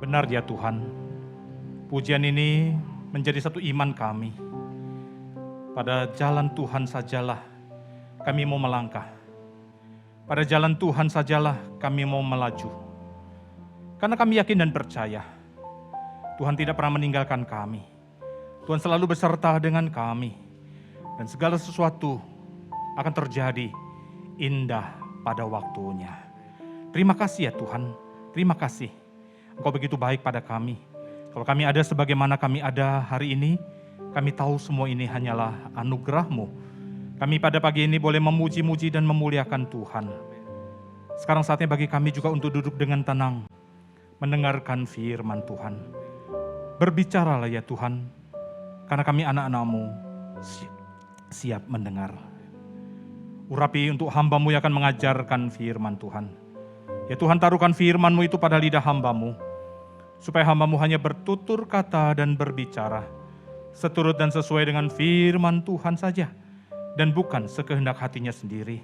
Benar ya Tuhan, pujian ini menjadi satu iman kami. Pada jalan Tuhan sajalah kami mau melangkah. Pada jalan Tuhan sajalah kami mau melaju. Karena kami yakin dan percaya, Tuhan tidak pernah meninggalkan kami. Tuhan selalu beserta dengan kami. Dan segala sesuatu akan terjadi indah pada waktunya. Terima kasih ya Tuhan, terima kasih. Engkau begitu baik pada kami. Kalau kami ada sebagaimana kami ada hari ini, kami tahu semua ini hanyalah anugerah-Mu. Kami pada pagi ini boleh memuji-muji dan memuliakan Tuhan. Sekarang saatnya bagi kami juga untuk duduk dengan tenang, mendengarkan firman Tuhan. Berbicaralah ya Tuhan, karena kami anak-anak-Mu siap mendengar. Urapi untuk hamba-Mu yang akan mengajarkan firman Tuhan. Ya Tuhan, taruhkan firman-Mu itu pada lidah hamba-Mu, supaya hamba-Mu hanya bertutur kata dan berbicara, seturut dan sesuai dengan firman Tuhan saja, dan bukan sekehendak hatinya sendiri.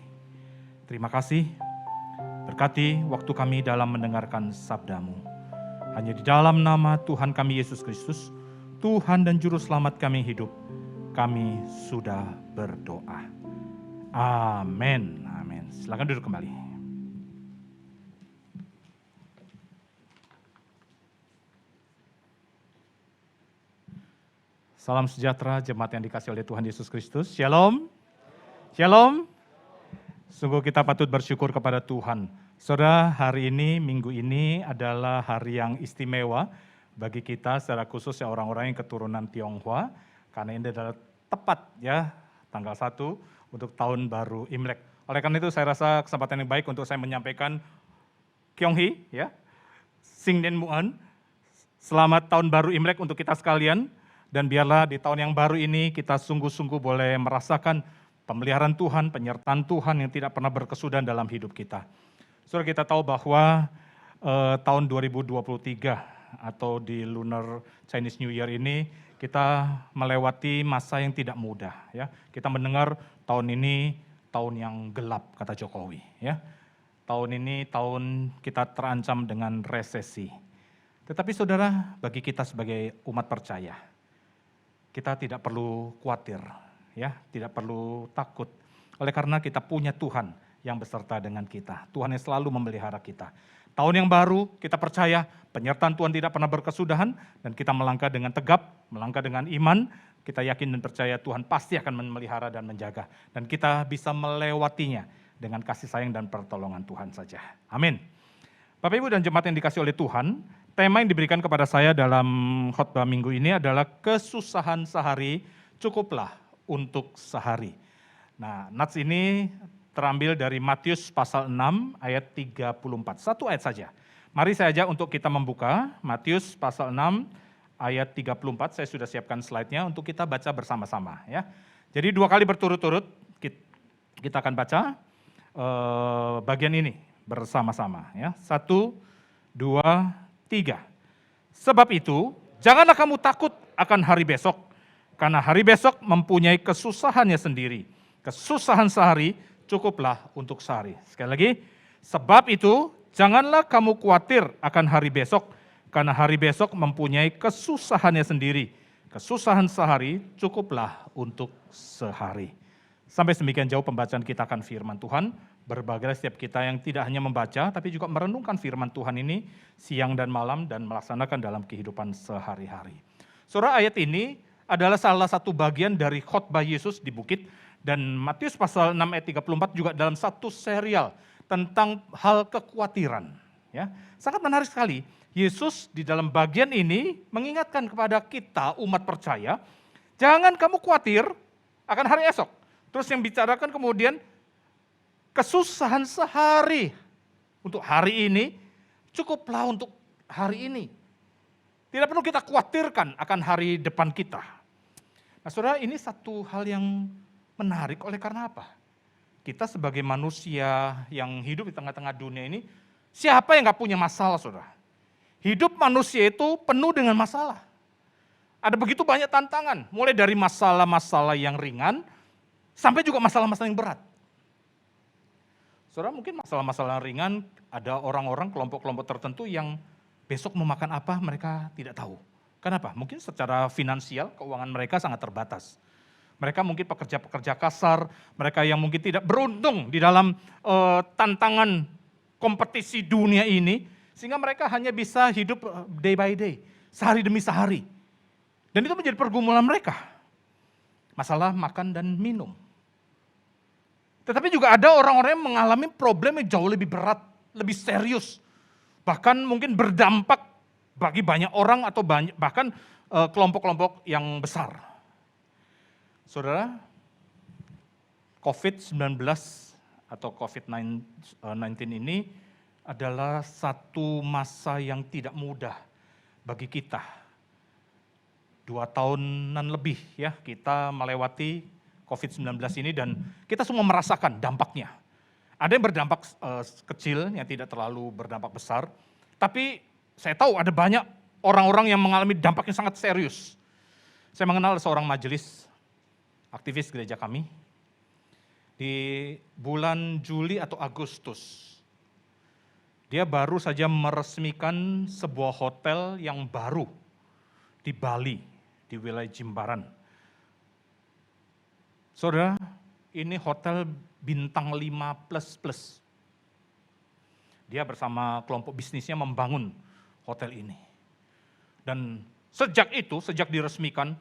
Terima kasih, berkati waktu kami dalam mendengarkan sabda-Mu. Hanya di dalam nama Tuhan kami Yesus Kristus, Tuhan dan Juru Selamat kami hidup, kami sudah berdoa. Amin. Amin. Silakan duduk kembali. Salam sejahtera jemaat yang dikasihi oleh Tuhan Yesus Kristus. Shalom. Shalom. Sungguh kita patut bersyukur kepada Tuhan. Saudara, hari ini, minggu ini adalah hari yang istimewa bagi kita secara khusus ya orang-orang yang keturunan Tionghoa. Karena ini adalah tepat ya tanggal 1 untuk tahun baru Imlek. Oleh karena itu saya rasa kesempatan yang baik untuk saya menyampaikan Kyonghi ya. Singden Muan. Selamat tahun baru Imlek untuk kita sekalian. Dan biarlah di tahun yang baru ini kita sungguh-sungguh boleh merasakan pemeliharaan Tuhan, penyertaan Tuhan yang tidak pernah berkesudahan dalam hidup kita. Saudara, kita tahu bahwa tahun 2023 atau di Lunar Chinese New Year ini kita melewati masa yang tidak mudah. Ya. Kita mendengar tahun ini tahun yang gelap, kata Jokowi. Ya. Tahun ini tahun kita terancam dengan resesi. Tetapi saudara, bagi kita sebagai umat percaya, kita tidak perlu khawatir, ya, tidak perlu takut. Oleh karena kita punya Tuhan yang beserta dengan kita. Tuhan yang selalu memelihara kita. Tahun yang baru kita percaya penyertaan Tuhan tidak pernah berkesudahan dan kita melangkah dengan tegap, melangkah dengan iman. Kita yakin dan percaya Tuhan pasti akan memelihara dan menjaga. Dan kita bisa melewatinya dengan kasih sayang dan pertolongan Tuhan saja. Amin. Bapak Ibu dan jemaat yang dikasih oleh Tuhan, tema yang diberikan kepada saya dalam khotbah minggu ini adalah kesusahan sehari cukuplah untuk sehari. Nah, nats ini terambil dari Matius pasal 6 ayat 34. Satu ayat saja. Mari saya ajak untuk kita membuka Matius pasal 6 ayat 34. Saya sudah siapkan slide-nya untuk kita baca bersama-sama ya. Jadi 2 kali berturut-turut kita akan baca bagian ini bersama-sama ya. 1, 2, 3. Sebab itu, janganlah kamu takut akan hari besok, karena hari besok mempunyai kesusahannya sendiri. Kesusahan sehari cukuplah untuk sehari. Sekali lagi, sebab itu janganlah kamu khawatir akan hari besok, karena hari besok mempunyai kesusahannya sendiri. Kesusahan sehari cukuplah untuk sehari. Sampai sedemikian jauh pembacaan kita akan firman Tuhan. Berbahagia setiap kita yang tidak hanya membaca, tapi juga merenungkan firman Tuhan ini siang dan malam dan melaksanakan dalam kehidupan sehari-hari. Saudara, ayat ini adalah salah satu bagian dari khotbah Yesus di bukit, dan Matius pasal 6 ayat 34 juga dalam satu serial tentang hal kekhawatiran. Ya, sangat menarik sekali. Yesus di dalam bagian ini mengingatkan kepada kita umat percaya, jangan kamu khawatir akan hari esok. Terus yang bicarakan kemudian kesusahan sehari untuk hari ini, cukuplah untuk hari ini. Tidak perlu kita khawatirkan akan hari depan kita. Nah saudara, ini satu hal yang menarik oleh karena apa? Kita sebagai manusia yang hidup di tengah-tengah dunia ini, siapa yang gak punya masalah saudara? Hidup manusia itu penuh dengan masalah. Ada begitu banyak tantangan, mulai dari masalah-masalah yang ringan, sampai juga masalah-masalah yang berat. Saudara, mungkin masalah-masalah ringan ada orang-orang kelompok-kelompok tertentu yang Besok mau makan apa mereka tidak tahu. Kenapa? Mungkin secara finansial keuangan mereka sangat terbatas. Mereka mungkin pekerja-pekerja kasar, mereka yang mungkin tidak beruntung di dalam tantangan kompetisi dunia ini, sehingga mereka hanya bisa hidup day by day, sehari demi sehari. Dan itu menjadi pergumulan mereka. Masalah makan dan minum. Tetapi juga ada orang-orang yang mengalami problem yang jauh lebih berat, lebih serius. Bahkan mungkin berdampak bagi banyak orang atau bahkan kelompok-kelompok yang besar. Saudara, COVID-19 atau COVID-19 ini adalah satu masa yang tidak mudah bagi kita. 2 tahunan lebih ya kita melewati COVID-19 ini dan kita semua merasakan dampaknya. Ada yang berdampak kecil, yang tidak terlalu berdampak besar. Tapi saya tahu ada banyak orang-orang yang mengalami dampak yang sangat serius. Saya mengenal seorang majelis, aktivis gereja kami. Di bulan Juli atau Agustus, dia baru saja meresmikan sebuah hotel yang baru di Bali, di wilayah Jimbaran. Saudara, ini hotel bintang 5++. Dia bersama kelompok bisnisnya membangun hotel ini. Dan sejak diresmikan,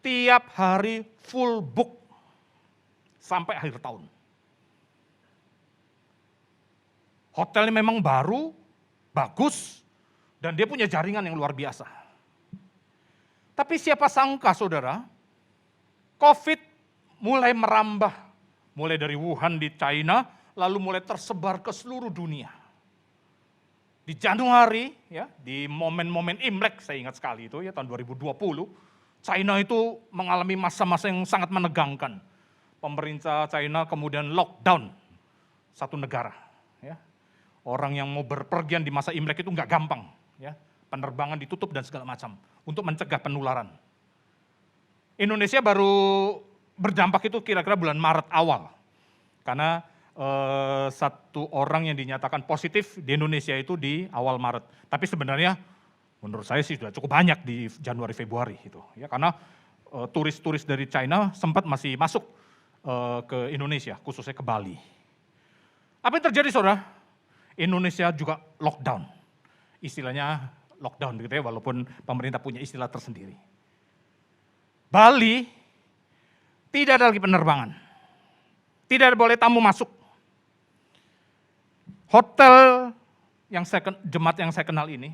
tiap hari full book sampai akhir tahun. Hotelnya memang baru, bagus, dan dia punya jaringan yang luar biasa. Tapi siapa sangka saudara, COVID mulai merambah, mulai dari Wuhan di China, lalu mulai tersebar ke seluruh dunia. Di Januari, ya, di momen-momen Imlek, saya ingat sekali itu ya tahun 2020, China itu mengalami masa-masa yang sangat menegangkan. Pemerintah China kemudian lockdown satu negara. Ya. Orang yang mau berpergian di masa Imlek itu nggak gampang. Ya. Penerbangan ditutup dan segala macam untuk mencegah penularan. Indonesia baru berdampak itu kira-kira bulan Maret awal. Karena satu orang yang dinyatakan positif di Indonesia itu di awal Maret. Tapi sebenarnya menurut saya sih sudah cukup banyak di Januari Februari itu. Ya, karena turis-turis dari China sempat masih masuk ke Indonesia, khususnya ke Bali. Apa yang terjadi saudara? Indonesia juga lockdown. Istilahnya lockdown gitu ya, walaupun pemerintah punya istilah tersendiri. Bali tidak ada lagi penerbangan. Tidak boleh tamu masuk. Hotel jemaat yang saya kenal ini,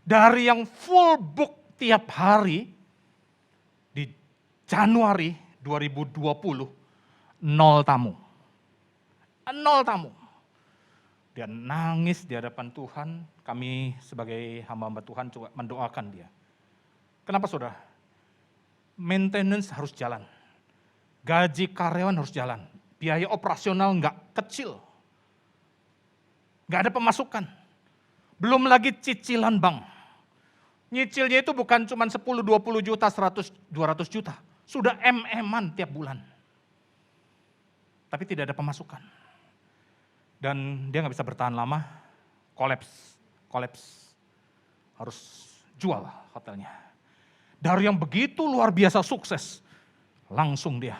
dari yang full book tiap hari, di Januari 2020, 0 tamu. 0 tamu. Dia nangis di hadapan Tuhan, kami sebagai hamba-hamba Tuhan coba mendoakan dia. Kenapa saudara? Maintenance harus jalan. Gaji karyawan harus jalan. Biaya operasional enggak kecil. Enggak ada pemasukan. Belum lagi cicilan bank. Nyicilnya itu bukan cuma 10, 20 juta, 100, 200 juta. Sudah MM-an tiap bulan. Tapi tidak ada pemasukan. Dan dia enggak bisa bertahan lama, kolaps. Harus jual hotelnya. Dari yang begitu luar biasa sukses, langsung dia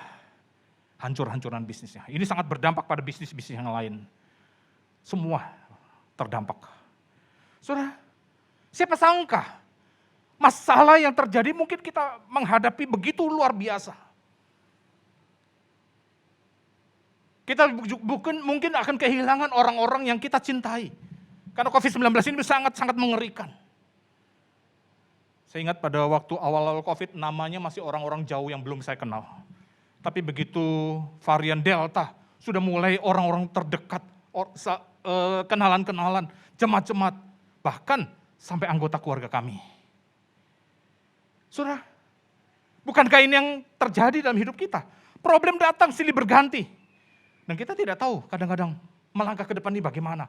hancur-hancuran bisnisnya. Ini sangat berdampak pada bisnis-bisnis yang lain. Semua terdampak. Saudara, siapa sangka masalah yang terjadi mungkin kita menghadapi begitu luar biasa. Kita mungkin akan kehilangan orang-orang yang kita cintai. Karena COVID-19 ini sangat-sangat mengerikan. Saya ingat pada waktu awal-awal COVID namanya masih orang-orang jauh yang belum saya kenal. Tapi begitu varian Delta sudah mulai orang-orang terdekat, kenalan-kenalan, jemaat-jemaat, bahkan sampai anggota keluarga kami. Saudara, bukankah ini yang terjadi dalam hidup kita? Problem datang silih berganti. Dan kita tidak tahu kadang-kadang melangkah ke depan ini bagaimana.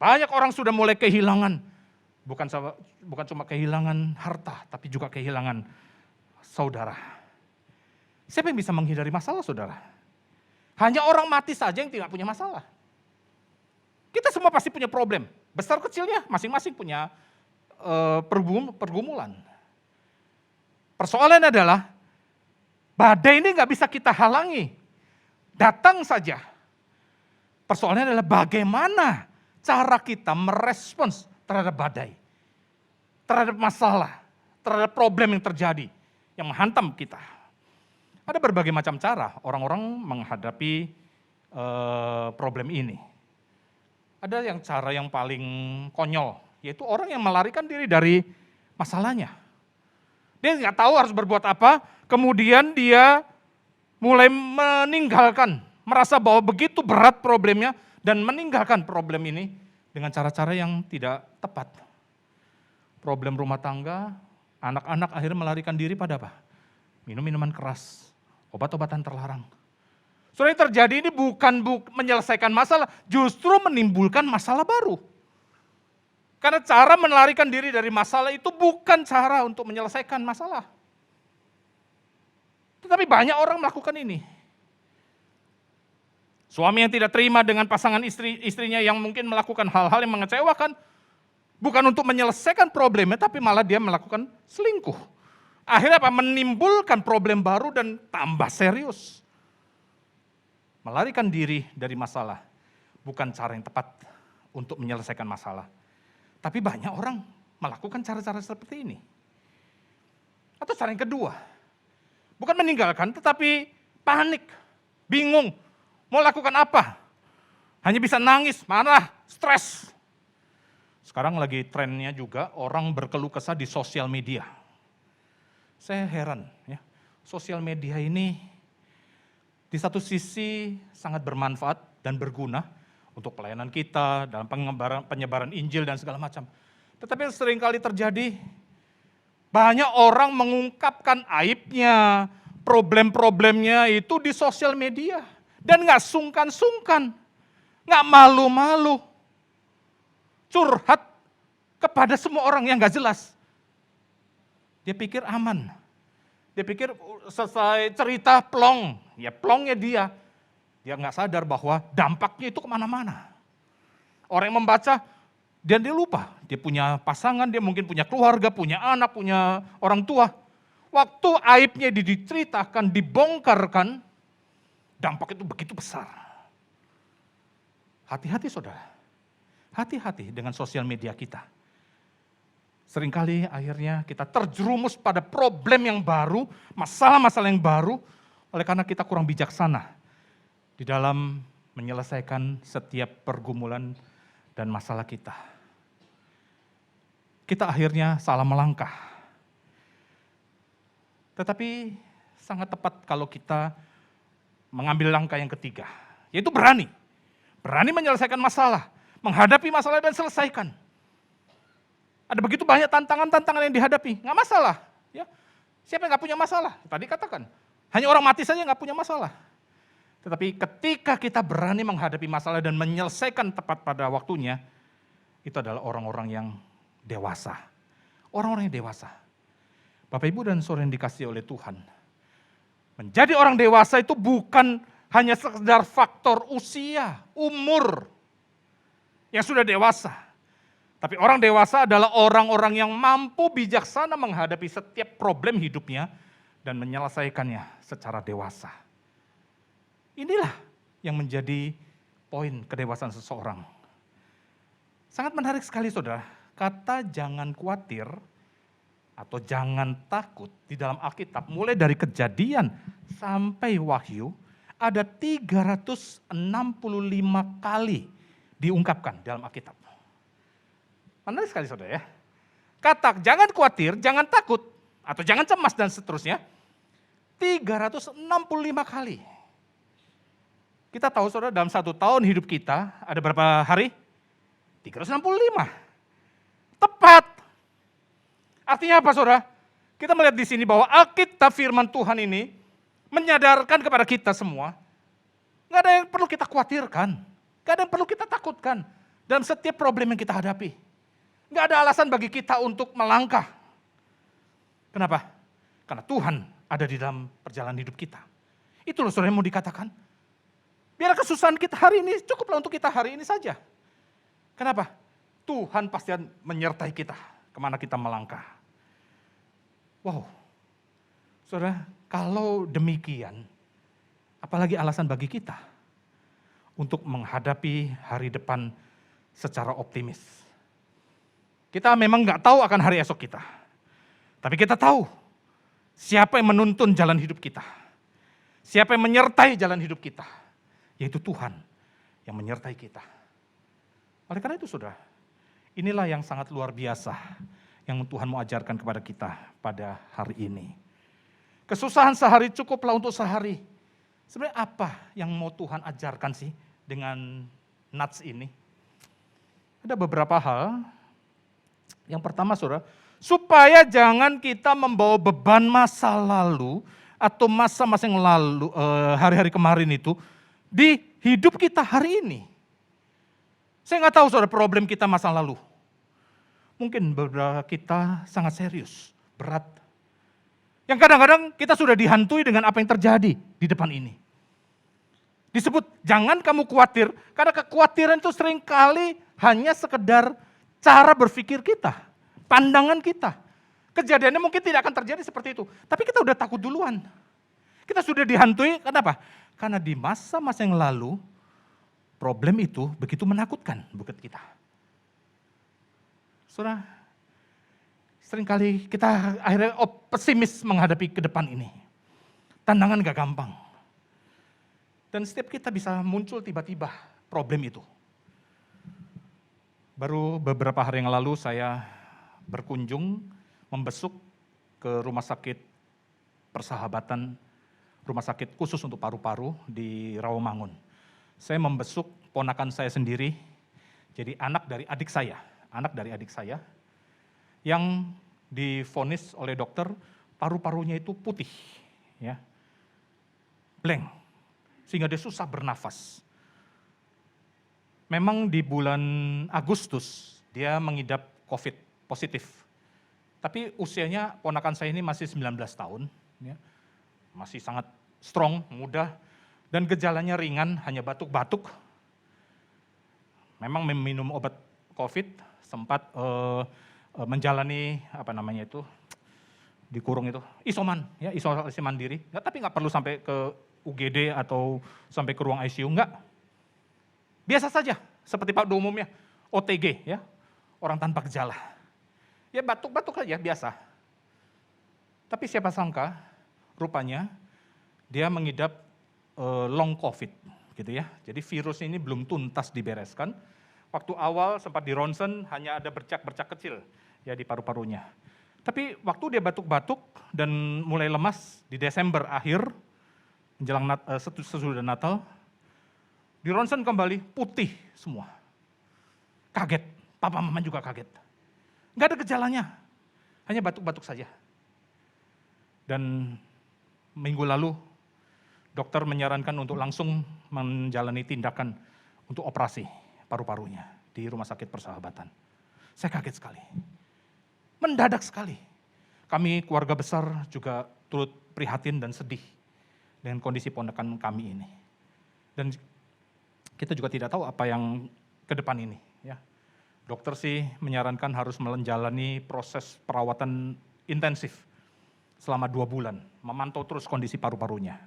Banyak orang sudah mulai kehilangan, bukan cuma kehilangan harta, tapi juga kehilangan saudara. Siapa yang bisa menghindari masalah saudara? Hanya orang mati saja yang tidak punya masalah. Kita semua pasti punya problem. Besar kecilnya masing-masing punya pergumulan. Persoalan adalah badai ini nggak bisa kita halangi. Datang saja. Persoalannya adalah bagaimana cara kita merespons terhadap badai. Terhadap masalah, terhadap problem yang terjadi, yang menghantam kita. Ada berbagai macam cara orang-orang menghadapi problem ini. Ada yang cara yang paling konyol, yaitu orang yang melarikan diri dari masalahnya. Dia nggak tahu harus berbuat apa, kemudian dia mulai meninggalkan, merasa bahwa begitu berat problemnya, dan meninggalkan problem ini dengan cara-cara yang tidak tepat. Problem rumah tangga, anak-anak akhirnya melarikan diri pada apa? Minum minuman keras, obat-obatan terlarang. Saudara, yang terjadi ini bukan menyelesaikan masalah, justru menimbulkan masalah baru. Karena cara melarikan diri dari masalah itu bukan cara untuk menyelesaikan masalah. Tetapi banyak orang melakukan ini. Suami yang tidak terima dengan pasangan istrinya yang mungkin melakukan hal-hal yang mengecewakan, bukan untuk menyelesaikan problemnya, tapi malah dia melakukan selingkuh. Akhirnya apa? Menimbulkan problem baru dan tambah serius. Melarikan diri dari masalah bukan cara yang tepat untuk menyelesaikan masalah. Tapi banyak orang melakukan cara-cara seperti ini. Atau cara yang kedua, bukan meninggalkan tetapi panik, bingung, mau lakukan apa. Hanya bisa nangis, marah, stres. Sekarang lagi trennya juga orang berkeluh kesah di sosial media. Saya heran ya, sosial media ini di satu sisi sangat bermanfaat dan berguna untuk pelayanan kita, dalam penyebaran Injil dan segala macam. Tetapi seringkali terjadi, banyak orang mengungkapkan aibnya, problem-problemnya itu di sosial media. Dan gak sungkan-sungkan, gak malu-malu. Curhat kepada semua orang yang gak jelas. Dia pikir aman. Dia pikir selesai cerita plong. Ya plongnya dia. Dia gak sadar bahwa dampaknya itu kemana-mana. Orang yang membaca, dia lupa. Dia punya pasangan, dia mungkin punya keluarga, punya anak, punya orang tua. Waktu aibnya diceritakan, dibongkarkan, dampak itu begitu besar. Hati-hati saudara. Hati-hati dengan sosial media kita. Seringkali akhirnya kita terjerumus pada problem yang baru, masalah-masalah yang baru, oleh karena kita kurang bijaksana di dalam menyelesaikan setiap pergumulan dan masalah kita. Kita akhirnya salah melangkah. Tetapi sangat tepat kalau kita mengambil langkah yang ketiga, yaitu berani. Berani menyelesaikan masalah, menghadapi masalah dan selesaikan. Ada begitu banyak tantangan-tantangan yang dihadapi, nggak masalah. Ya. Siapa yang nggak punya masalah? Tadi katakan, hanya orang mati saja nggak punya masalah. Tetapi ketika kita berani menghadapi masalah dan menyelesaikan tepat pada waktunya, itu adalah orang-orang yang dewasa. Orang-orang yang dewasa. Bapak, Ibu, dan saudara yang dikasihi oleh Tuhan. Menjadi orang dewasa itu bukan hanya sekedar faktor usia, umur yang sudah dewasa. Tapi orang dewasa adalah orang-orang yang mampu bijaksana menghadapi setiap problem hidupnya dan menyelesaikannya secara dewasa. Inilah yang menjadi poin kedewasaan seseorang. Sangat menarik sekali saudara, kata jangan khawatir atau jangan takut di dalam Alkitab, mulai dari Kejadian sampai Wahyu, ada 365 kali diungkapkan dalam Alkitab. Menarik sekali saudara ya. Kata jangan khawatir, jangan takut, atau jangan cemas dan seterusnya, 365 kali. Kita tahu saudara dalam 1 tahun hidup kita ada berapa hari? 365. Tepat. Artinya apa saudara? Kita melihat di sini bahwa Alkitab firman Tuhan ini menyadarkan kepada kita semua, gak ada yang perlu kita khawatirkan, gak ada yang perlu kita takutkan dalam setiap problem yang kita hadapi. Gak ada alasan bagi kita untuk melangkah. Kenapa? Karena Tuhan ada di dalam perjalanan hidup kita. Itu loh saudara yang mau dikatakan. Biar kesusahan kita hari ini cukuplah untuk kita hari ini saja. Kenapa? Tuhan pasti menyertai kita, kemana kita melangkah. Wow, saudara, kalau demikian, apalagi alasan bagi kita untuk menghadapi hari depan secara optimis. Kita memang nggak tahu akan hari esok kita, tapi kita tahu siapa yang menuntun jalan hidup kita, siapa yang menyertai jalan hidup kita, yaitu Tuhan yang menyertai kita. Oleh karena itu saudara, inilah yang sangat luar biasa yang Tuhan mau ajarkan kepada kita pada hari ini. Kesusahan sehari cukuplah untuk sehari. Sebenarnya apa yang mau Tuhan ajarkan sih dengan nats ini? Ada beberapa hal. Yang pertama saudara, supaya jangan kita membawa beban masa lalu atau masa-masa yang lalu, hari-hari kemarin itu, di hidup kita hari ini. Saya nggak tahu saudara problem kita masa lalu. Mungkin beberapa kita sangat serius, berat. Yang kadang-kadang kita sudah dihantui dengan apa yang terjadi di depan ini. Disebut jangan kamu khawatir, karena kekhawatiran itu seringkali hanya sekedar cara berpikir kita, pandangan kita. Kejadiannya mungkin tidak akan terjadi seperti itu, tapi kita udah takut duluan. Kita sudah dihantui, kenapa? Karena di masa-masa yang lalu, problem itu begitu menakutkan buat kita. Saudara, seringkali kita akhirnya pesimis menghadapi ke depan ini. Tantangan gak gampang. Dan setiap kita bisa muncul tiba-tiba problem itu. Baru beberapa hari yang lalu saya berkunjung, membesuk ke rumah sakit Persahabatan, rumah sakit khusus untuk paru-paru di Rawamangun. Saya membesuk ponakan saya sendiri, jadi anak dari adik saya, yang divonis oleh dokter paru-parunya itu putih, ya, blank, sehingga dia susah bernafas. Memang di bulan Agustus dia mengidap COVID positif, tapi usianya ponakan saya ini masih 19 tahun, ya, masih sangat strong, muda, dan gejalanya ringan, hanya batuk-batuk. Memang meminum obat COVID, sempat menjalani dikurung itu, isoman, ya, isolasi mandiri. Tapi nggak perlu sampai ke UGD atau sampai ke ruang ICU, nggak. Biasa saja, seperti pada umumnya, OTG, ya, orang tanpa gejala. Ya batuk-batuk saja, biasa. Tapi siapa sangka, rupanya dia mengidap long COVID, gitu ya. Jadi virus ini belum tuntas dibereskan. Waktu awal sempat di ronsen hanya ada bercak-bercak kecil ya di paru-parunya. Tapi waktu dia batuk-batuk dan mulai lemas di Desember akhir menjelang sesudah Natal, di ronsen kembali putih semua. Kaget, papa mama juga kaget. Nggak ada gejalanya, hanya batuk-batuk saja. Dan minggu lalu dokter menyarankan untuk langsung menjalani tindakan untuk operasi paru-parunya di Rumah Sakit Persahabatan. Saya kaget sekali, mendadak sekali. Kami keluarga besar juga turut prihatin dan sedih dengan kondisi ponakan kami ini. Dan kita juga tidak tahu apa yang ke depan ini. Ya. Dokter sih menyarankan harus menjalani proses perawatan intensif selama 2 bulan, memantau terus kondisi paru-parunya.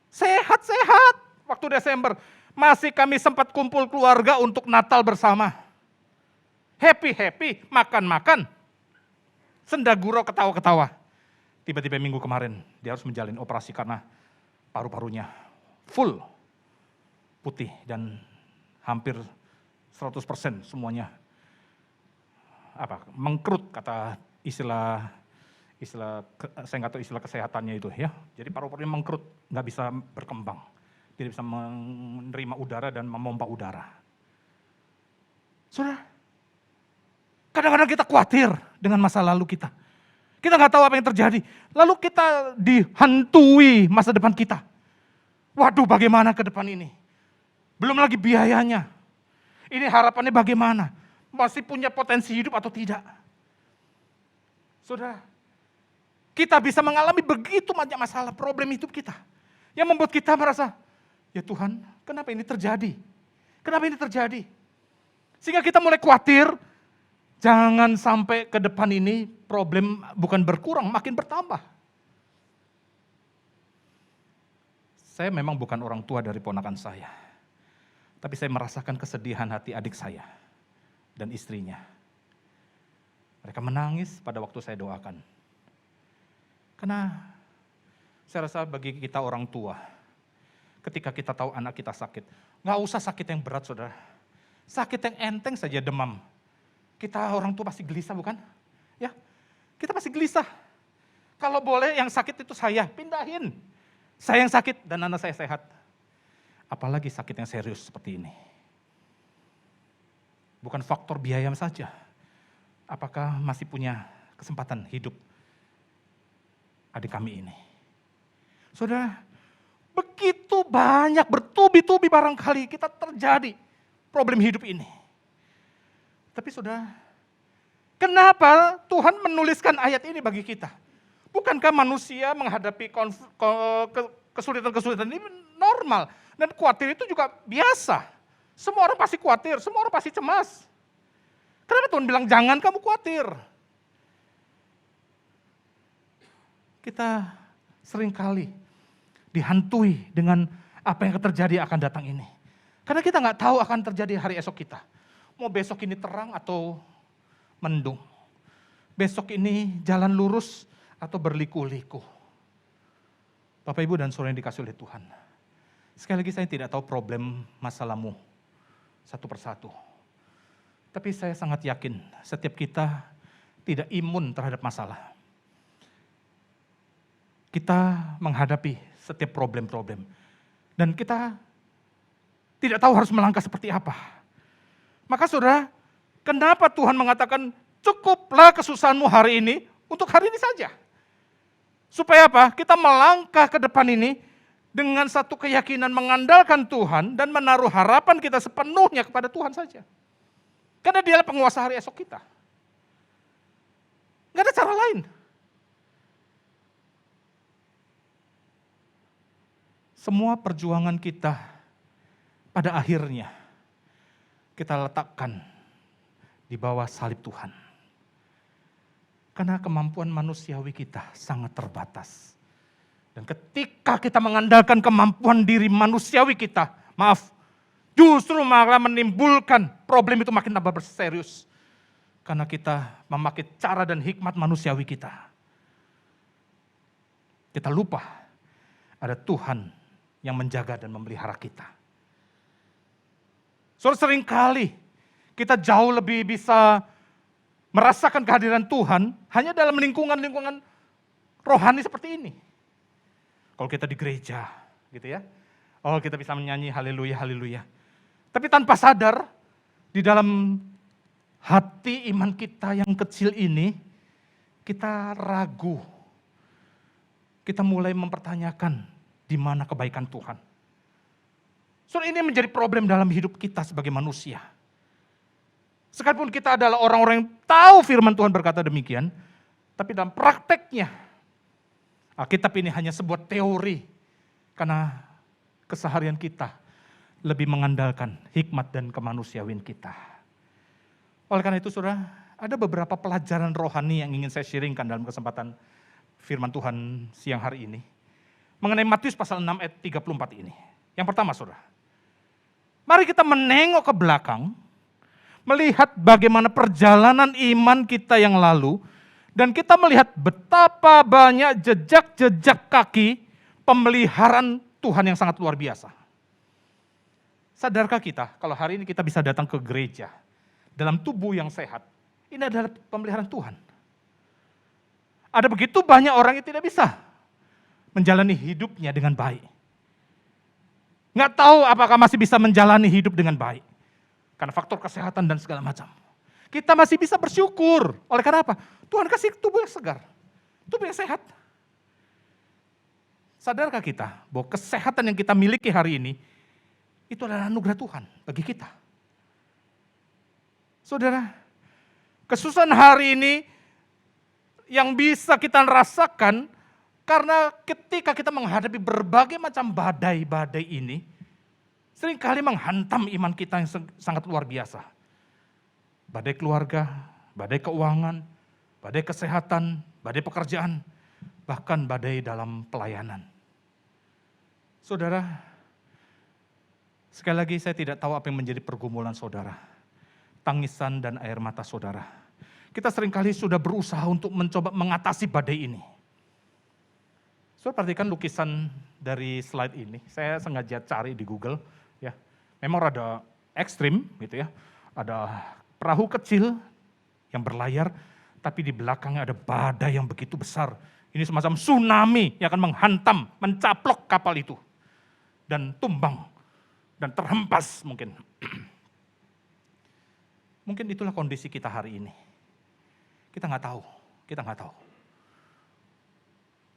Sehat-sehat waktu Desember. Masih kami sempat kumpul keluarga untuk Natal bersama. Happy-happy, makan-makan. Senda gurau ketawa-ketawa. Tiba-tiba minggu kemarin dia harus menjalani operasi karena paru-parunya full putih dan hampir 100% semuanya mengkerut, kata istilah saya nggak tahu istilah kesehatannya itu ya. Jadi paru-parunya mengkerut, nggak bisa berkembang. Tidak bisa menerima udara dan memompa udara. Saudara, kadang-kadang kita khawatir dengan masa lalu kita. Kita nggak tahu apa yang terjadi. Lalu kita dihantui masa depan kita. Waduh, bagaimana ke depan ini? Belum lagi biayanya. Ini harapannya bagaimana? Masih punya potensi hidup atau tidak? Saudara, kita bisa mengalami begitu banyak masalah, problem hidup kita. Yang membuat kita merasa, ya Tuhan, kenapa ini terjadi? Kenapa ini terjadi? Sehingga kita mulai khawatir, jangan sampai ke depan ini problem bukan berkurang, makin bertambah. Saya memang bukan orang tua dari ponakan saya, tapi saya merasakan kesedihan hati adik saya dan istrinya. Mereka menangis pada waktu saya doakan. Karena saya rasa bagi kita orang tua, ketika kita tahu anak kita sakit, nggak usah sakit yang berat, saudara. Sakit yang enteng saja, demam. Kita orang tua pasti gelisah, bukan? Ya, kita pasti gelisah. Kalau boleh yang sakit itu saya, pindahin. Saya yang sakit dan anak saya sehat. Apalagi sakit yang serius seperti ini. Bukan faktor biaya saja. Apakah masih punya kesempatan hidup adik kami ini? Saudara, begitu banyak bertubi-tubi barangkali kita terjadi problem hidup ini. Tapi saudara, kenapa Tuhan menuliskan ayat ini bagi kita? Bukankah manusia menghadapi kesulitan-kesulitan ini normal? Dan khawatir itu juga biasa. Semua orang pasti khawatir, semua orang pasti cemas. Kenapa Tuhan bilang jangan kamu khawatir? Kita seringkali dihantui dengan apa yang terjadi akan datang ini. Karena kita nggak tahu akan terjadi hari esok kita. Mau besok ini terang atau mendung. Besok ini jalan lurus atau berliku-liku. Bapak, Ibu, dan saudara yang dikasih oleh Tuhan. Sekali lagi saya tidak tahu problem masalahmu satu persatu. Tapi saya sangat yakin setiap kita tidak imun terhadap masalah. Kita menghadapi setiap problem-problem. Dan kita tidak tahu harus melangkah seperti apa. Maka saudara, kenapa Tuhan mengatakan cukuplah kesusahanmu hari ini untuk hari ini saja. Supaya apa? Kita melangkah ke depan ini dengan satu keyakinan mengandalkan Tuhan dan menaruh harapan kita sepenuhnya kepada Tuhan saja. Karena Dialah penguasa hari esok kita. Nggak ada cara lain. Semua perjuangan kita pada akhirnya kita letakkan di bawah salib Tuhan. Karena kemampuan manusiawi kita sangat terbatas. Dan ketika kita mengandalkan kemampuan diri manusiawi kita, justru malah menimbulkan problem itu makin tambah berserius. Karena kita memakai cara dan hikmat manusiawi kita. Kita lupa ada Tuhan yang menjaga dan memelihara kita. Seringkali kita jauh lebih bisa merasakan kehadiran Tuhan hanya dalam lingkungan-lingkungan rohani seperti ini. Kalau kita di gereja, gitu ya. Oh, kita bisa menyanyi haleluya, haleluya. Tapi tanpa sadar, di dalam hati iman kita yang kecil ini, kita ragu. Kita mulai mempertanyakan di mana kebaikan Tuhan. Ini menjadi problem dalam hidup kita sebagai manusia. Sekalipun kita adalah orang-orang yang tahu firman Tuhan berkata demikian, tapi dalam prakteknya, Alkitab ini hanya sebuah teori, karena keseharian kita lebih mengandalkan hikmat dan kemanusiawian kita. Oleh karena itu saudara, ada beberapa pelajaran rohani yang ingin saya sharingkan dalam kesempatan firman Tuhan siang hari ini. Mengenai Matius pasal 6 ayat 34 ini. Yang pertama saudara, mari kita menengok ke belakang, melihat bagaimana perjalanan iman kita yang lalu, dan kita melihat betapa banyak jejak-jejak kaki pemeliharaan Tuhan yang sangat luar biasa. Sadarkah kita kalau hari ini kita bisa datang ke gereja dalam tubuh yang sehat, ini adalah pemeliharaan Tuhan. Ada begitu banyak orang yang tidak bisa menjalani hidupnya dengan baik. Nggak tahu apakah masih bisa menjalani hidup dengan baik. Karena faktor kesehatan dan segala macam. Kita masih bisa bersyukur. Oleh karena apa? Tuhan kasih tubuh yang segar. Tubuh yang sehat. Sadarkah kita bahwa kesehatan yang kita miliki hari ini, itu adalah anugerah Tuhan bagi kita. Saudara, kesusahan hari ini yang bisa kita rasakan, karena ketika kita menghadapi berbagai macam badai-badai ini, seringkali menghantam iman kita yang sangat luar biasa. badai keluarga, badai keuangan, badai kesehatan, badai pekerjaan, bahkan badai dalam pelayanan. Saudara, sekali lagi saya tidak tahu apa yang menjadi pergumulan saudara, tangisan dan air mata saudara. Kita seringkali sudah berusaha untuk mencoba mengatasi badai ini. Saudara perhatikan lukisan dari slide ini, saya sengaja cari di Google, ya. Memang rada ekstrim gitu ya, ada perahu kecil yang berlayar, tapi di belakangnya ada badai yang begitu besar. Ini semacam tsunami yang akan menghantam, mencaplok kapal itu. Dan tumbang, dan terhempas mungkin. Mungkin itulah kondisi kita hari ini. Kita nggak tahu.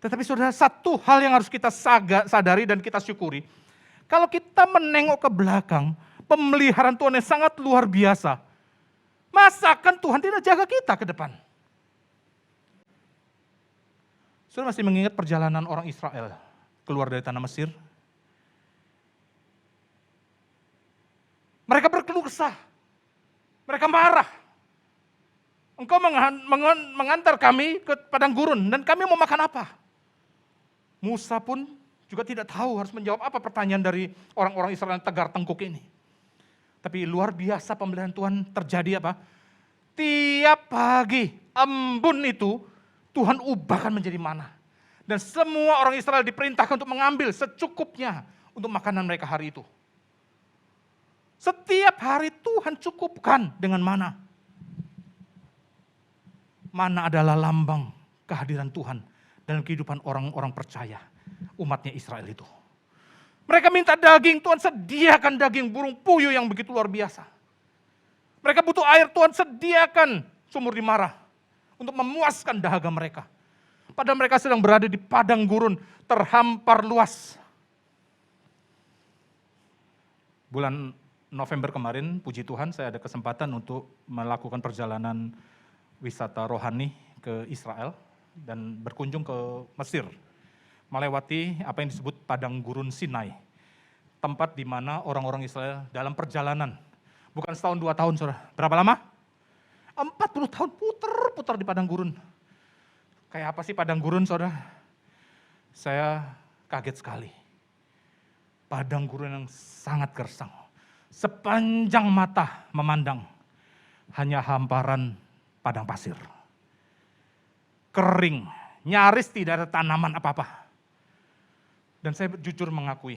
Tetapi saudara, satu hal yang harus kita sadari dan kita syukuri. Kalau kita menengok ke belakang, pemeliharaan Tuhan yang sangat luar biasa. Masakan Tuhan tidak jaga kita ke depan? Saudara masih mengingat perjalanan orang Israel keluar dari tanah Mesir? Mereka berkeluh kesah. Mereka marah. Engkau mengantar kami ke padang gurun dan kami mau makan apa? Musa pun juga tidak tahu harus menjawab apa pertanyaan dari orang-orang Israel yang tegar tengkuk ini. Tapi luar biasa pembelian Tuhan terjadi apa? Tiap pagi embun itu Tuhan ubahkan menjadi mana. Dan semua orang Israel diperintahkan untuk mengambil secukupnya untuk makanan mereka hari itu. Setiap hari Tuhan cukupkan dengan mana. Mana adalah lambang kehadiran Tuhan dalam kehidupan orang-orang percaya, umatnya Israel itu. Mereka minta daging, Tuhan sediakan daging burung puyuh yang begitu luar biasa. Mereka butuh air, Tuhan sediakan sumur di Marah untuk memuaskan dahaga mereka. Padahal mereka sedang berada di padang gurun, terhampar luas. Bulan November kemarin, puji Tuhan saya ada kesempatan untuk melakukan perjalanan wisata rohani ke Israel dan berkunjung ke Mesir. Melewati apa yang disebut padang gurun Sinai. Tempat di mana orang-orang Israel dalam perjalanan. Bukan setahun 2 tahun, saudara. Berapa lama? 40 tahun putar-putar di padang gurun. Kayak apa sih padang gurun, saudara? Saya kaget sekali. Padang gurun yang sangat gersang. Sepanjang mata memandang. Hanya hamparan padang pasir. Kering, nyaris tidak ada tanaman apa-apa. Dan saya jujur mengakui,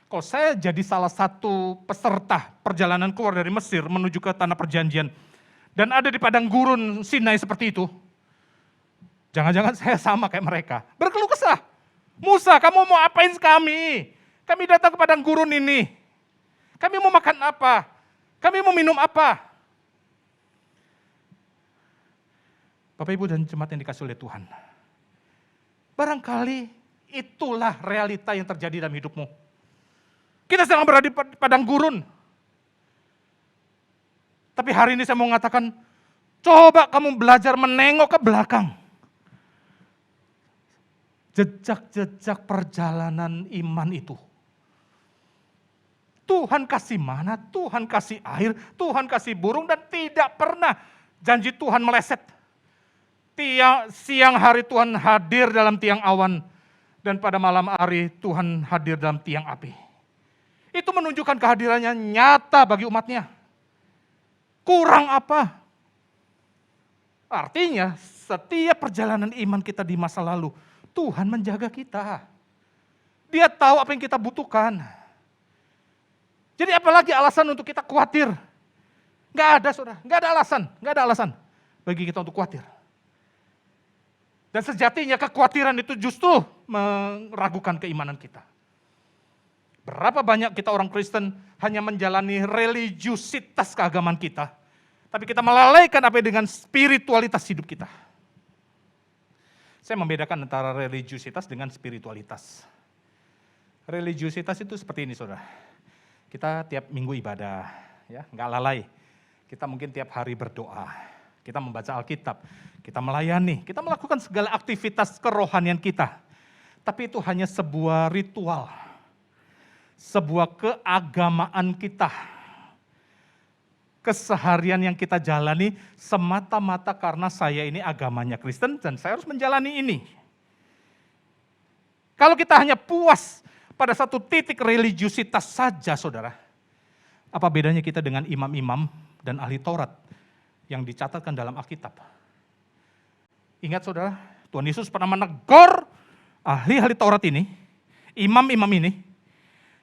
kalau saya jadi salah satu peserta perjalanan keluar dari Mesir menuju ke tanah perjanjian, dan ada di padang gurun Sinai seperti itu, jangan-jangan saya sama kayak mereka, berkeluh kesah. Musa, kamu mau apain kami? Kami datang ke padang gurun ini. Kami mau makan apa? Kami mau minum apa? Bapak, Ibu, dan jemaat yang dikasih oleh Tuhan. Barangkali itulah realita yang terjadi dalam hidupmu. Kita sedang berada di padang gurun. Tapi hari ini saya mau mengatakan, coba kamu belajar menengok ke belakang. Jejak-jejak perjalanan iman itu. Tuhan kasih mana, Tuhan kasih air, Tuhan kasih burung, dan tidak pernah janji Tuhan meleset. Siang hari Tuhan hadir dalam tiang awan, dan pada malam hari Tuhan hadir dalam tiang api. Itu menunjukkan kehadirannya nyata bagi umatnya. Kurang apa? Artinya setiap perjalanan iman kita di masa lalu, Tuhan menjaga kita. Dia tahu apa yang kita butuhkan. Jadi apalagi alasan untuk kita khawatir? Nggak ada, saudara. Nggak ada alasan bagi kita untuk khawatir. Dan sejatinya kekhawatiran itu justru meragukan keimanan kita. Berapa banyak kita orang Kristen hanya menjalani religiusitas keagamaan kita, tapi kita melalaikan apa dengan spiritualitas hidup kita. Saya membedakan antara religiusitas dengan spiritualitas. Religiusitas itu seperti ini, saudara. Kita tiap minggu ibadah, ya, nggak lalai. Kita mungkin tiap hari berdoa. Kita membaca Alkitab, kita melayani, kita melakukan segala aktivitas kerohanian kita. Tapi itu hanya sebuah ritual, sebuah keagamaan kita. keseharian yang kita jalani semata-mata karena saya ini agamanya Kristen dan saya harus menjalani ini. Kalau kita hanya puas pada satu titik religiusitas saja, saudara, apa bedanya kita dengan imam-imam dan ahli Taurat yang dicatatkan dalam Alkitab? Ingat saudara, Tuhan Yesus pernah menegur ahli-ahli Taurat ini, imam-imam ini.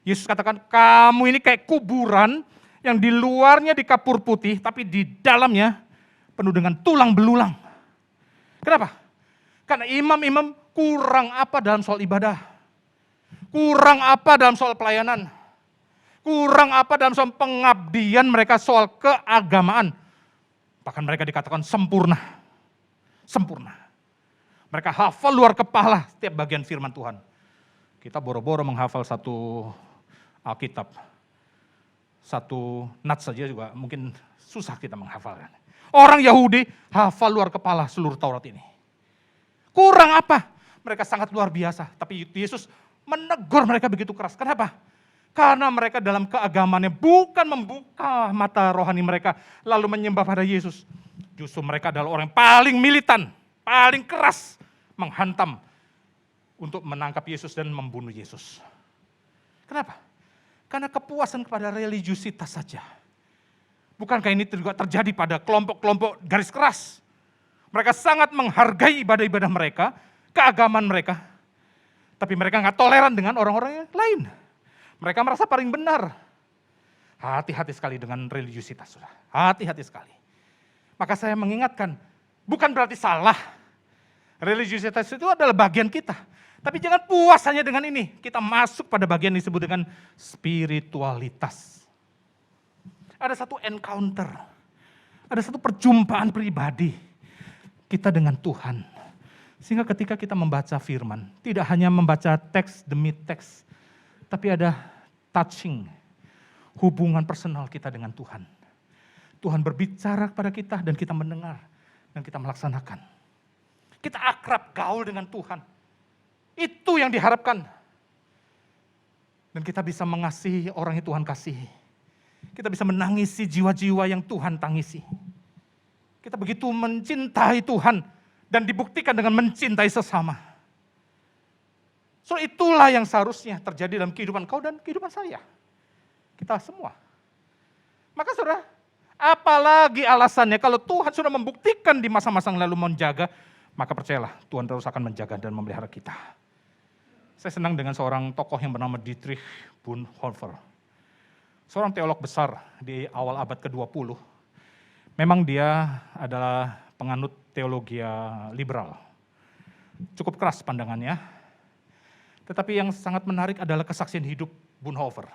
Yesus katakan, kamu ini kayak kuburan yang di luarnya dikapur putih, tapi di dalamnya penuh dengan tulang belulang. Kenapa? Karena imam-imam kurang apa dalam soal ibadah? Kurang apa dalam soal pelayanan? Kurang apa dalam soal pengabdian mereka soal keagamaan? Bahkan mereka dikatakan sempurna. Sempurna. Mereka hafal luar kepala setiap bagian firman Tuhan. Kita boro-boro menghafal satu Alkitab. Satu nats saja juga mungkin susah kita menghafalkan. Orang Yahudi hafal luar kepala seluruh Taurat ini. Kurang apa? Mereka sangat luar biasa. Tapi Yesus menegur mereka begitu keras. Kenapa? Karena mereka dalam keagamannya bukan membuka mata rohani mereka lalu menyembah pada Yesus. Justru mereka adalah orang yang paling militan, paling keras menghantam untuk menangkap Yesus dan membunuh Yesus. Kenapa? Karena kepuasan kepada religiusitas saja. Bukankah ini juga terjadi pada kelompok-kelompok garis keras? Mereka sangat menghargai ibadah-ibadah mereka, keagamaan mereka. Tapi mereka nggak toleran dengan orang-orang yang lain. Mereka merasa paling benar. Hati-hati sekali dengan religiusitas. Hati-hati sekali. Maka saya mengingatkan, bukan berarti salah. Religiusitas itu adalah bagian kita. Tapi jangan puas hanya dengan ini. Kita masuk pada bagian yang disebut dengan spiritualitas. Ada satu encounter. Ada satu perjumpaan pribadi kita dengan Tuhan. Sehingga ketika kita membaca firman, tidak hanya membaca teks demi teks, tapi ada touching, hubungan personal kita dengan Tuhan. Tuhan berbicara kepada kita dan kita mendengar dan kita melaksanakan. Kita akrab gaul dengan Tuhan. Itu yang diharapkan. Dan kita bisa mengasihi orang yang Tuhan kasihi. Kita bisa menangisi jiwa-jiwa yang Tuhan tangisi. Kita begitu mencintai Tuhan dan dibuktikan dengan mencintai sesama. So itulah yang seharusnya terjadi dalam kehidupan kau dan kehidupan saya. Kita semua. Maka saudara, apalagi alasannya kalau Tuhan sudah membuktikan di masa-masa yang lalu menjaga, maka percayalah Tuhan terus akan menjaga dan memelihara kita. Saya senang dengan seorang tokoh yang bernama Dietrich Bonhoeffer. Seorang teolog besar di awal abad ke-20. Memang dia adalah penganut teologi liberal. Cukup keras pandangannya. Tetapi yang sangat menarik adalah kesaksian hidup Bonhoeffer.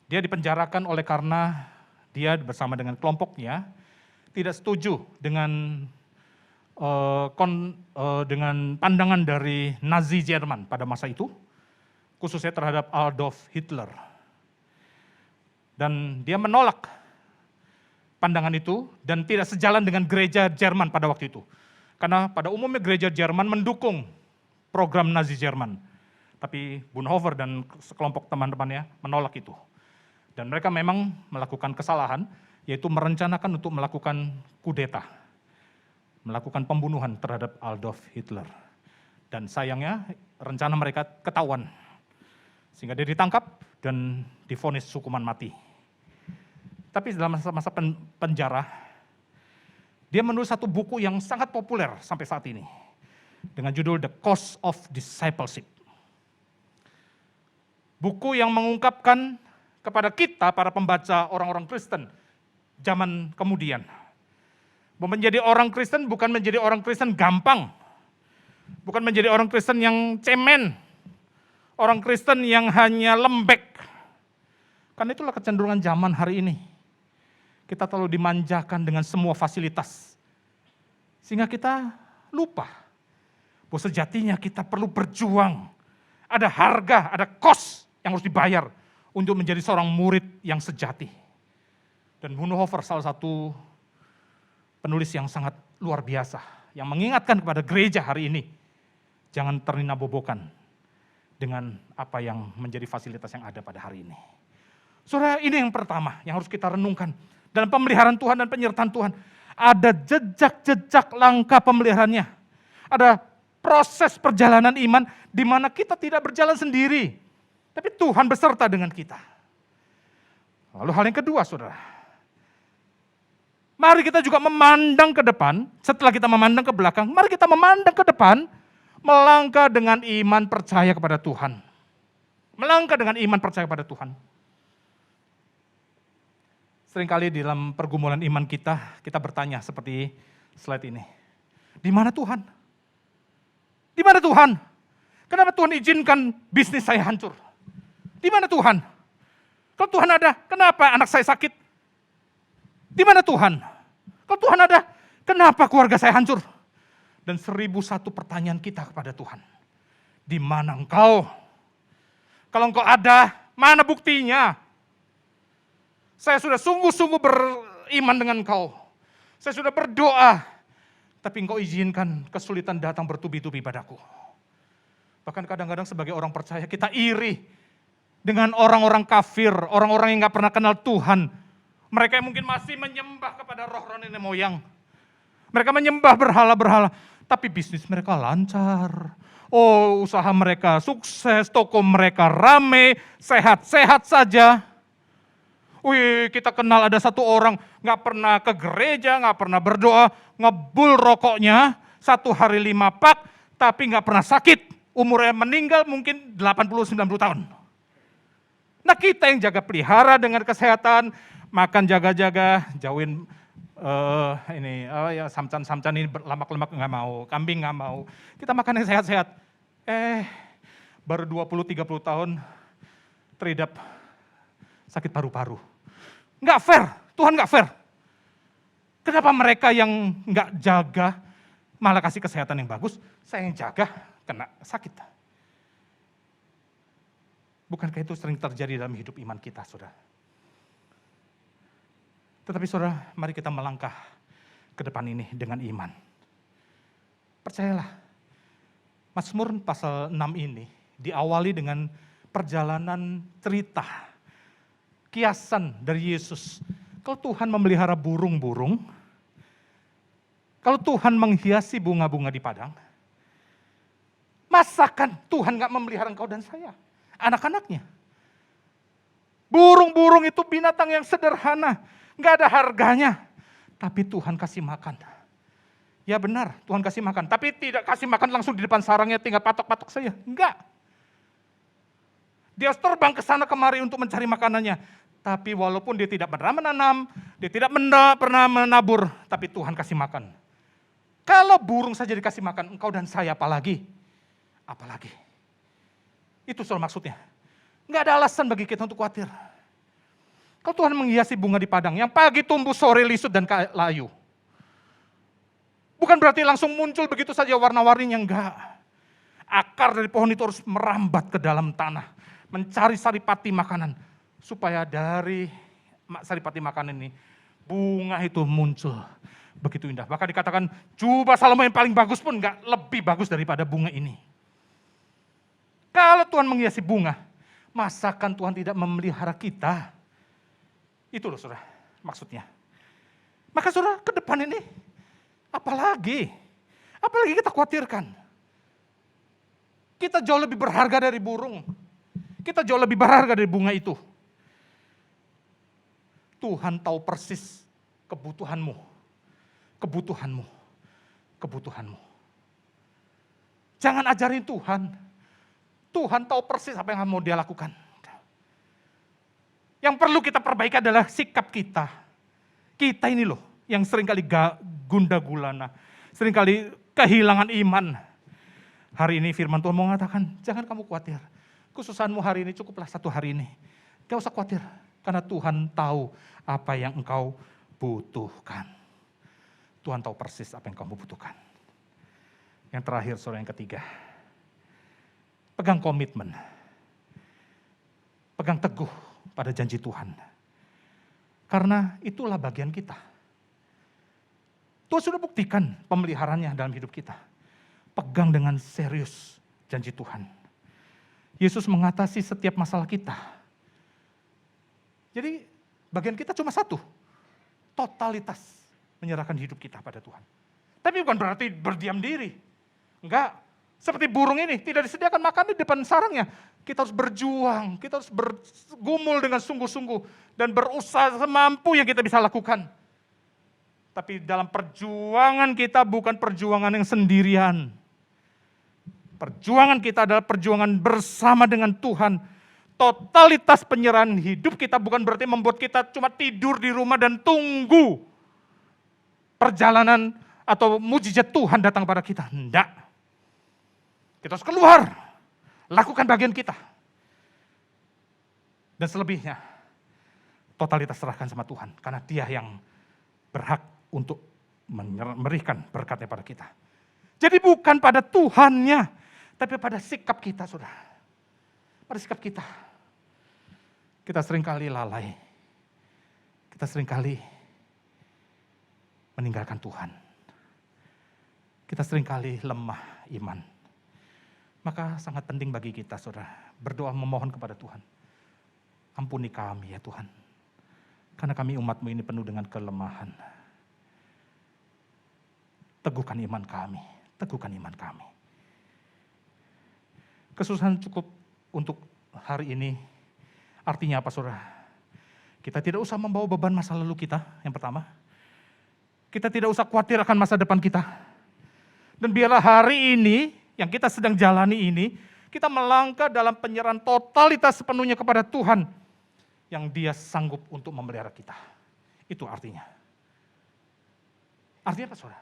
Dia dipenjarakan oleh karena dia bersama dengan kelompoknya tidak setuju dengan pandangan dari Nazi Jerman pada masa itu, khususnya terhadap Adolf Hitler. Dan dia menolak pandangan itu dan tidak sejalan dengan gereja Jerman pada waktu itu. Karena pada umumnya gereja Jerman mendukung program Nazi Jerman. Tapi Bonhoeffer dan sekelompok teman-temannya menolak itu. Dan mereka memang melakukan kesalahan, yaitu merencanakan untuk melakukan kudeta. Melakukan pembunuhan terhadap Adolf Hitler. Dan sayangnya rencana mereka ketahuan. Sehingga dia ditangkap dan divonis hukuman mati. Tapi dalam masa-masa penjara, dia menulis satu buku yang sangat populer sampai saat ini. Dengan judul The Cost of Discipleship. Buku yang mengungkapkan kepada kita, para pembaca orang-orang Kristen, zaman kemudian. Bahwa menjadi orang Kristen bukan menjadi orang Kristen gampang. Bukan menjadi orang Kristen yang cemen. Orang Kristen yang hanya lembek. Karena itulah kecenderungan zaman hari ini. Kita terlalu dimanjakan dengan semua fasilitas. Sehingga kita lupa bahwa sejatinya kita perlu berjuang. Ada harga, ada cost yang harus dibayar untuk menjadi seorang murid yang sejati. Dan Bonhoeffer salah satu penulis yang sangat luar biasa. Yang mengingatkan kepada gereja hari ini. Jangan ternina-bobokan dengan apa yang menjadi fasilitas yang ada pada hari ini. Saudara, ini yang pertama yang harus kita renungkan. dalam pemeliharaan Tuhan dan penyertaan Tuhan, ada jejak-jejak langkah pemeliharaannya. Ada proses perjalanan iman di mana kita tidak berjalan sendiri, tapi Tuhan beserta dengan kita. Lalu hal yang kedua, saudara, mari kita juga memandang ke depan. Setelah kita memandang ke belakang, mari kita memandang ke depan, melangkah dengan iman percaya kepada Tuhan. Melangkah dengan iman percaya kepada Tuhan. Seringkali dalam pergumulan iman kita bertanya seperti slide ini. Di mana Tuhan? Di mana Tuhan? Kenapa Tuhan izinkan bisnis saya hancur? Di mana Tuhan? Kalau Tuhan ada, kenapa anak saya sakit? Di mana Tuhan? Kalau Tuhan ada, kenapa keluarga saya hancur? Dan 1001 pertanyaan kita kepada Tuhan. Di mana Engkau? Kalau Engkau ada, mana buktinya? Saya sudah sungguh-sungguh beriman dengan Engkau. Saya sudah berdoa, tapi Engkau izinkan kesulitan datang bertubi-tubi padaku. Bahkan kadang-kadang sebagai orang percaya kita iri dengan orang-orang kafir, orang-orang yang gak pernah kenal Tuhan. Mereka yang mungkin masih menyembah kepada roh-roh nenek moyang. Mereka menyembah berhala-berhala, tapi bisnis mereka lancar. Oh, usaha mereka sukses, toko mereka rame, sehat-sehat saja. Wih, kita kenal ada satu orang gak pernah ke gereja, gak pernah berdoa, ngebul rokoknya, 1 hari 5 pak, tapi gak pernah sakit. Umurnya meninggal mungkin 80-90 tahun. Nah kita yang jaga pelihara dengan kesehatan, makan jaga-jaga, jauhin samcan ini lemak-lemak gak mau, kambing gak mau. Kita makan yang sehat-sehat. Baru 20-30 tahun teridap sakit paru-paru. Nggak fair, Tuhan nggak fair. Kenapa mereka yang nggak jaga malah kasih kesehatan yang bagus, saya yang jaga kena sakit. Bukankah itu sering terjadi dalam hidup iman kita, saudara? Tetapi saudara, mari kita melangkah ke depan ini dengan iman. Percayalah, Mazmur pasal 6 ini diawali dengan perjalanan cerita kiasan dari Yesus. Kalau Tuhan memelihara burung-burung, kalau Tuhan menghiasi bunga-bunga di padang, masakan Tuhan gak memelihara engkau dan saya, anak-anaknya? Burung-burung itu binatang yang sederhana, gak ada harganya, tapi Tuhan kasih makan. Ya benar, Tuhan kasih makan, tapi tidak kasih makan langsung di depan sarangnya, tinggal patok-patok saja, enggak. Dia terbang ke sana kemari untuk mencari makanannya. Tapi walaupun dia tidak pernah menanam, dia tidak pernah menabur, tapi Tuhan kasih makan. Kalau burung saja dikasih makan, engkau dan saya apalagi? Apalagi? Itu soal maksudnya. Enggak ada alasan bagi kita untuk khawatir. Kalau Tuhan menghiasi bunga di padang, yang pagi tumbuh, sore lisut dan layu. Bukan berarti langsung muncul begitu saja warna-warninya, enggak. Akar dari pohon itu harus merambat ke dalam tanah, mencari saripati makanan. Supaya dari saripati makanan ini, bunga itu muncul. Begitu indah. Bahkan dikatakan jubah Salomo yang paling bagus pun enggak lebih bagus daripada bunga ini. Kalau Tuhan menghiasi bunga, masakan Tuhan tidak memelihara kita? Itu loh saudara, maksudnya. Maka saudara, ke depan ini, apalagi kita khawatirkan. Kita jauh lebih berharga dari burung. Kita jauh lebih berharga dari bunga itu. Tuhan tahu persis kebutuhanmu. Jangan ajarin Tuhan. Tuhan tahu persis apa yang mau dia lakukan. Yang perlu kita perbaiki adalah sikap kita. Kita ini loh, yang seringkali gundah gulana, seringkali kehilangan iman. Hari ini firman Tuhan mau mengatakan, jangan kamu khawatir. Kesusahanmu hari ini cukuplah 1 hari ini. Gak usah khawatir, karena Tuhan tahu apa yang engkau butuhkan. Tuhan tahu persis apa yang kamu butuhkan. Yang terakhir, saudara, yang ketiga. Pegang komitmen. Pegang teguh pada janji Tuhan. Karena itulah bagian kita. Tuhan sudah buktikan pemeliharaannya dalam hidup kita. Pegang dengan serius janji Tuhan. Yesus mengatasi setiap masalah kita. Jadi bagian kita cuma satu. totalitas menyerahkan hidup kita pada Tuhan. Tapi bukan berarti berdiam diri. Enggak, seperti burung ini tidak disediakan makan di depan sarangnya. Kita harus berjuang, kita harus bergumul dengan sungguh-sungguh dan berusaha semampu yang kita bisa lakukan. Tapi dalam perjuangan kita bukan perjuangan yang sendirian. Perjuangan kita adalah perjuangan bersama dengan Tuhan. Totalitas penyerahan hidup kita bukan berarti membuat kita cuma tidur di rumah dan tunggu perjalanan atau mujizat Tuhan datang pada kita. Tidak. Kita harus keluar, lakukan bagian kita. Dan selebihnya, totalitas serahkan sama Tuhan. Karena Dia yang berhak untuk memberikan berkatnya pada kita. Jadi bukan pada Tuhannya, tapi pada sikap kita, saudara. Pada sikap kita. Kita seringkali lalai. Kita seringkali meninggalkan Tuhan. Kita seringkali lemah iman. Maka sangat penting bagi kita, saudara, berdoa memohon kepada Tuhan. Ampuni kami ya Tuhan. Karena kami umat-Mu ini penuh dengan kelemahan. Teguhkan iman kami, teguhkan iman kami. Kesusahan cukup untuk hari ini, artinya apa saudara? Kita tidak usah membawa beban masa lalu kita, yang pertama. Kita tidak usah khawatir akan masa depan kita. Dan biarlah hari ini, yang kita sedang jalani ini, kita melangkah dalam penyerahan totalitas sepenuhnya kepada Tuhan, yang Dia sanggup untuk memelihara kita. Itu artinya. Artinya apa saudara?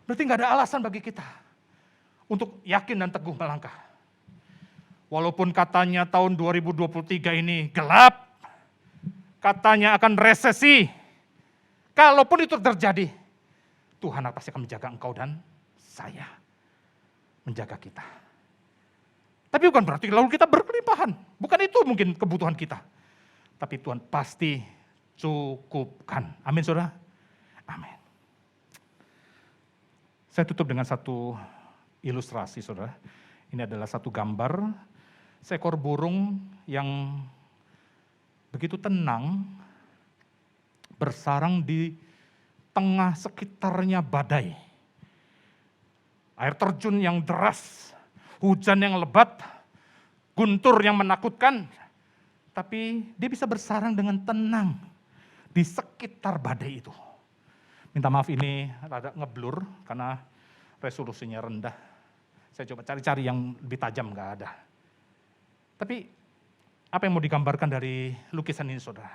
Berarti nggak ada alasan bagi kita untuk yakin dan teguh melangkah. Walaupun katanya tahun 2023 ini gelap, katanya akan resesi. Kalaupun itu terjadi, Tuhan pasti akan menjaga engkau dan saya. Menjaga kita. Tapi bukan berarti lalu kita berkelimpahan. Bukan itu mungkin kebutuhan kita. Tapi Tuhan pasti cukupkan. Amin saudara? Amin. Saya tutup dengan satu ilustrasi saudara. Ini adalah satu gambar seekor burung yang begitu tenang bersarang di tengah sekitarnya badai. Air terjun yang deras, hujan yang lebat, guntur yang menakutkan. Tapi dia bisa bersarang dengan tenang di sekitar badai itu. Minta maaf ini rada ngeblur karena resolusinya rendah. Saya coba cari-cari yang lebih tajam, nggak ada. Tapi apa yang mau digambarkan dari lukisan ini saudara?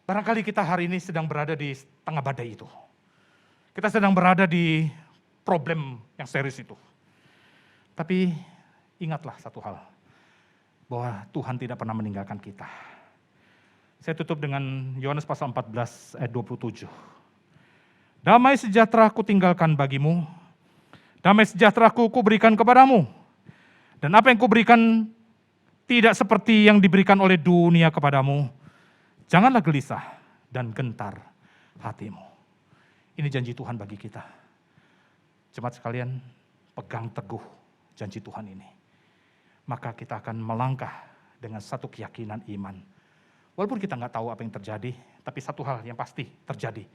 Barangkali kita hari ini sedang berada di tengah badai itu. Kita sedang berada di problem yang serius itu. Tapi ingatlah satu hal, bahwa Tuhan tidak pernah meninggalkan kita. Saya tutup dengan Yohanes pasal 14 ayat 27. Damai sejahtera ku tinggalkan bagimu, damai sejahtera ku berikan kepadamu. Dan apa yang ku berikan tidak seperti yang diberikan oleh dunia kepadamu. Janganlah gelisah dan gentar hatimu. Ini janji Tuhan bagi kita. Jemaat sekalian, pegang teguh janji Tuhan ini. Maka kita akan melangkah dengan satu keyakinan iman. Walaupun kita nggak tahu apa yang terjadi, tapi satu hal yang pasti terjadi.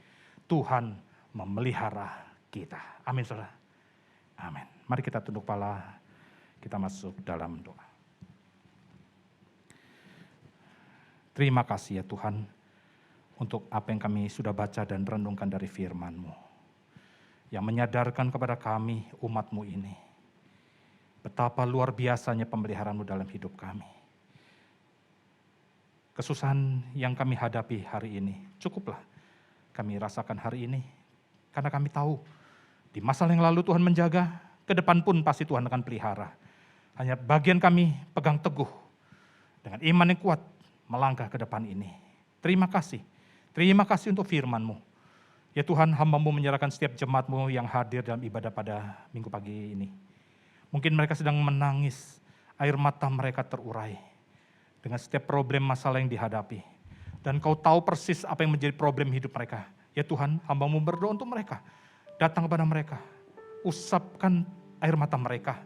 Tuhan memelihara kita. Amin saudara. Amin. Mari kita tunduk kepala, kita masuk dalam doa. Terima kasih ya Tuhan, untuk apa yang kami sudah baca dan renungkan dari firman-Mu. Yang menyadarkan kepada kami umat-Mu ini, betapa luar biasanya pemeliharaan-Mu dalam hidup kami. Kesusahan yang kami hadapi hari ini, cukuplah kami rasakan hari ini. Karena kami tahu, di masa yang lalu Tuhan menjaga, ke depan pun pasti Tuhan akan pelihara. Hanya bagian kami pegang teguh, dengan iman yang kuat, melangkah ke depan ini. Terima kasih untuk firman-Mu. Ya Tuhan, hamba-Mu menyerahkan setiap jemaat-Mu yang hadir dalam ibadah pada minggu pagi ini. Mungkin mereka sedang menangis, air mata mereka terurai dengan setiap problem masalah yang dihadapi. Dan Kau tahu persis apa yang menjadi problem hidup mereka. Ya Tuhan, hamba-Mu berdoa untuk mereka. Datang kepada mereka, usapkan air mata mereka,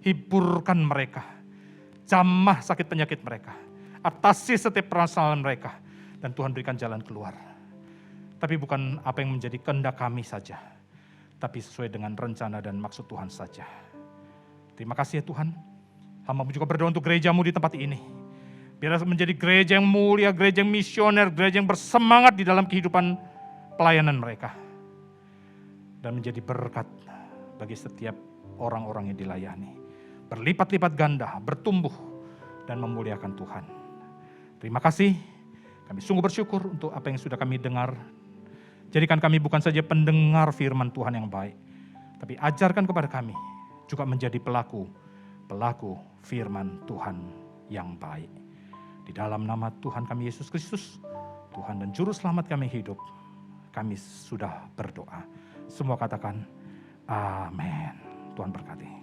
hiburkan mereka, jamah sakit penyakit mereka, atasi setiap permasalahan mereka. dan Tuhan berikan jalan keluar. Tapi bukan apa yang menjadi kehendak kami saja, tapi sesuai dengan rencana dan maksud Tuhan saja. Terima kasih ya Tuhan. Hamba juga berdoa untuk gerejamu di tempat ini. Biar menjadi gereja yang mulia, gereja yang misioner, gereja yang bersemangat di dalam kehidupan pelayanan mereka. Dan menjadi berkat bagi setiap orang-orang yang dilayani. Berlipat-lipat ganda, bertumbuh, dan memuliakan Tuhan. Terima kasih, kami sungguh bersyukur untuk apa yang sudah kami dengar. Jadikan kami bukan saja pendengar firman Tuhan yang baik, tapi ajarkan kepada kami juga menjadi pelaku firman Tuhan yang baik. Di dalam nama Tuhan kami Yesus Kristus, Tuhan dan Juru Selamat kami hidup, kami sudah berdoa. Semua katakan, amin. Tuhan berkati.